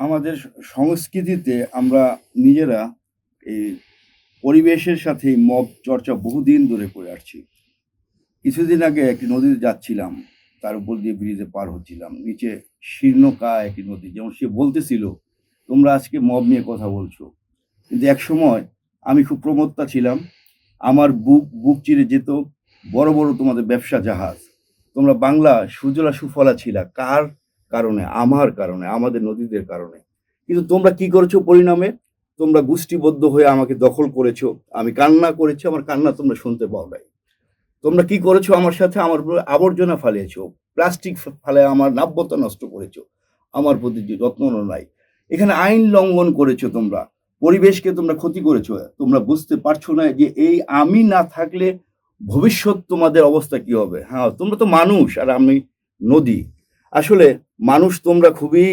আমাদের সংস্কৃতিতে আমরা নিজেরা এই পরিবেশের সাথে মব চর্চা বহুদিন ধরে করে আসছি। কিছুদিন আগে একটি নদীতে যাচ্ছিলাম, তার উপর দিয়ে ব্রিজে পার হচ্ছিলাম। নিচে শীর্ণকায় একটি নদী। যেমন সে বলতেছিল, "তোমরা আজকে মব নিয়ে কথা বলছো।" কিন্তু একসময় আমি খুব প্রমত্তা ছিলাম। আমার বুক বুক চিরে যেত বড়, বড় তোমাদের ব্যবসা জাহাজ। তোমরা বাংলা সুজলা সুফলা ছিলা। কার কারণে? আমার কারণে, আমাদের নদীদের কারণে। কিন্তু তোমরা কি করেছো পরিণামে? তোমরা গোষ্ঠীবদ্ধ হয়ে আমাকে দখল করেছো। আমি কান্না করেছি, আমার কান্না তোমরা শুনতে পাও নাই। তোমরা কি করেছো আমার সাথে? আমার উপরে আবর্জনা ফালিয়েছো। প্লাস্টিক ফালায়া আমার নাব্যতা নষ্ট করেছো। আমার প্রতি যে যত্ন নাই। এখানে আইন লঙ্ঘন করেছো তোমরা। পরিবেশকে তোমরা ক্ষতি করেছো। তোমরা বুঝতে পারছো না যে এই আমি না থাকলে ভবিষ্যৎ তোমাদের অবস্থা কি হবে? হ্যাঁ, তোমরা তো মানুষ আর আমি নদী। আসলে মানুষ তোমরা খুবই,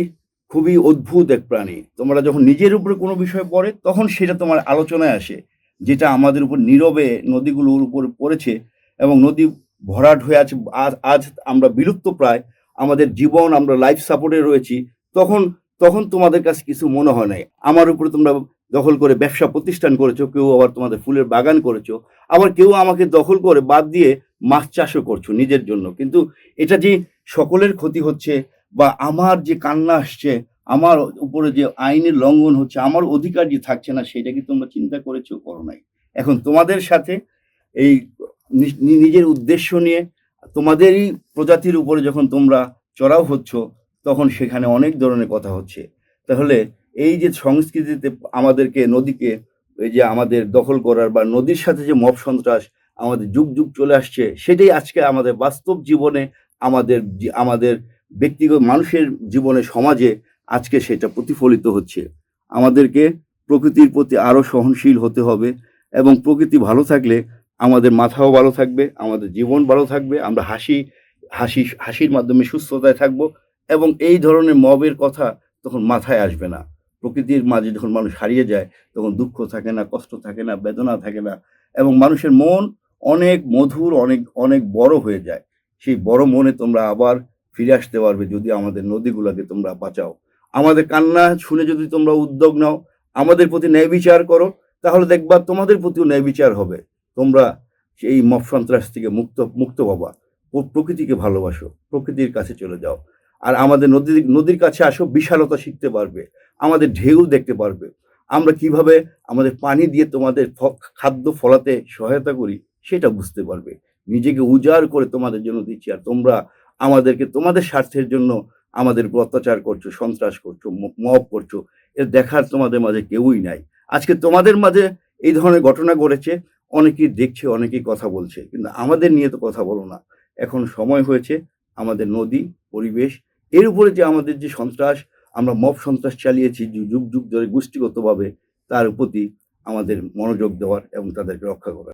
খুবই অদ্ভুত এক প্রাণী। তোমরা যখন নিজের উপরে কোনো বিষয় পড়ে তখন সেটা তোমার আলোচনায় আসে। যেটা আমাদের উপর নীরবে নদীগুলোর উপর পড়েছে এবং নদী ভরাট হয়ে আছে। আজ আমরা বিলুপ্ত প্রায়। আমাদের জীবন আমরা লাইফ সাপোর্টে রয়েছি। তখন তখন তোমাদের কাছে কিছু মনে হয় নাই। আমার উপরে তোমরা দখল করে ব্যবসা প্রতিষ্ঠান করেছো, কেউ আবার তোমাদের ফুলের বাগান করেছো, আবার কেউ আমাকে দখল করে বাদ দিয়ে মাছ চাষও করছো নিজের জন্য। কিন্তু এটা যে সকলের ক্ষতি হচ্ছে বা আমার যে কান্না আসছে, আমার উপরে যে আইনের লঙ্ঘন হচ্ছে, আমার অধিকার যে থাকছে না, সেটা কি তোমরা চিন্তা করেছো? করো নাই। এখন তোমাদের সাথে এই নিজের উদ্দেশ্য নিয়ে তোমাদেরই প্রজাতির উপরে যখন তোমরা চড়াও হচ্ছ, তখন সেখানে অনেক ধরনের কথা হচ্ছে। তাহলে এই যে সংস্কৃতিতে আমাদেরকে নদীকে এই যে আমাদের দখল করার বা নদীর সাথে যে মব সন্ত্রাস আমাদের যুগ যুগ চলে আসছে, সেটাই আজকে আমাদের বাস্তব জীবনে আমাদের ব্যক্তিগত মানুষের জীবনে সমাজে আজকে সেটা প্রতিফলিত হচ্ছে। আমাদেরকে প্রকৃতির প্রতি আরো সহনশীল হতে হবে এবং প্রকৃতি ভালো থাকলে আমাদের মাথাও ভালো থাকবে, আমাদের জীবন ভালো থাকবে, আমরা হাসির মাধ্যমে সুস্থতায় থাকবো এবং এই ধরনের মবের কথা তখন মাথায় আসবে না। প্রকৃতির মাঝে যখন মানুষ হারিয়ে যায়, তখন দুঃখ থাকে না, কষ্ট থাকে না, বেদনা থাকে না এবং মানুষের মন অনেক মধুর, অনেক অনেক বড় হয়ে যায়। সেই বড় মনে তোমরা আবার ফিরে আসতে পারবে যদি আমাদের নদীগুলোকে তোমরা বাঁচাও। আমাদের কান্না শুনে যদি তোমরা উদ্যোগ নাও, আমাদের প্রতি ন্যায় বিচার করো, তাহলে দেখবা তোমাদের প্রতিও ন্যায় বিচার হবে। তোমরা এই মব সন্ত্রাস থেকে মুক্ত পাবা। প্রকৃতিকে ভালোবাসো, প্রকৃতির কাছে চলে যাও। আর আমাদের নদীর কাছে আসো, বিশালতা শিখতে পারবে, আমাদের ঢেউ দেখতে পারবে। আমরা কিভাবে আমাদের পানি দিয়ে তোমাদের খাদ্য ফলাতে সহায়তা করি সেটা বুঝতে পারবে। নিজেকে উজাড় করে তোমাদের জন্য দিচ্ছি, আর তোমরা আমাদেরকে তোমাদের স্বার্থের জন্য আমাদের উপর অত্যাচার করছো, সন্ত্রাস করছো, মব করছো। এর দেখার তোমাদের মাঝে কেউই নাই। আজকে তোমাদের মাঝে এই ধরনের ঘটনা ঘটেছে, অনেকেই দেখছে, অনেকেই কথা বলছে, কিন্তু আমাদের নিয়ে তো কথা বলো না। এখন সময় হয়েছে আমাদের নদী, পরিবেশ, এর উপরে যে আমাদের যে সন্ত্রাস, আমরা মব সন্ত্রাস চালিয়েছি যুগ যুগ ধরে গোষ্ঠীগতভাবে, তার প্রতি আমাদের মনোযোগ দেওয়ার এবং তাদেরকে রক্ষা করার।